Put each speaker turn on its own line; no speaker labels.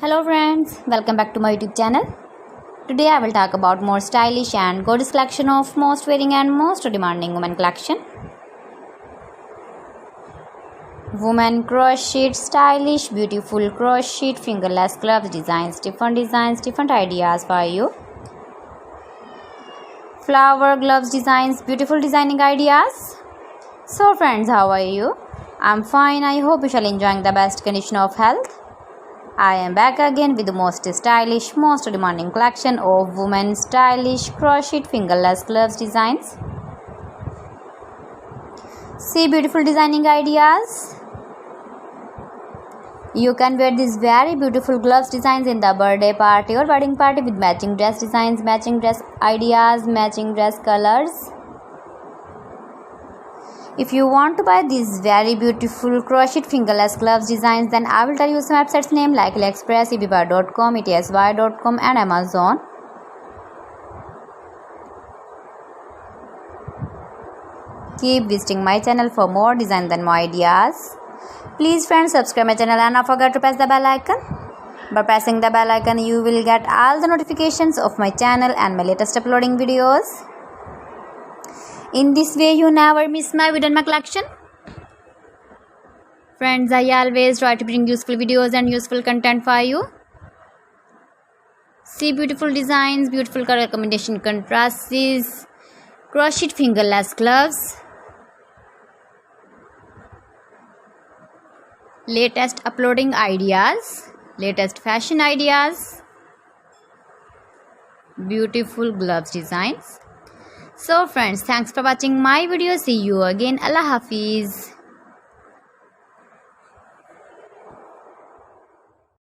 Hello friends, welcome back to my YouTube channel. Today I will talk about more stylish and gorgeous collection of most wearing and most demanding women collection. Women crochet, stylish, beautiful crochet, fingerless gloves, designs, different ideas for you. Flower gloves designs, beautiful designing ideas. So friends, how are you? I'm fine. I hope you shall enjoying the best condition of health. I am back again with the most stylish, most demanding collection of women's stylish crochet fingerless gloves designs. See beautiful designing ideas. You can wear these very beautiful gloves designs in the birthday party or wedding party with matching dress designs, matching dress ideas, matching dress colors. If you want to buy these very beautiful crochet fingerless gloves designs, then I will tell you some websites name like AliExpress, eBay.com, etsy.com and Amazon. Keep visiting my channel for more designs and more ideas. Please friends, subscribe my channel and don't forget to press the bell icon. By pressing the bell icon, you will get all the notifications of my channel and my latest uploading videos. In this way, you never miss my video and my collection. Friends, I always try to bring useful videos and useful content for you. See beautiful designs, beautiful color combination contrasts, crochet fingerless gloves, latest uploading ideas, latest fashion ideas, beautiful gloves designs. So friends, thanks for watching my video. See you again. Allah Hafiz.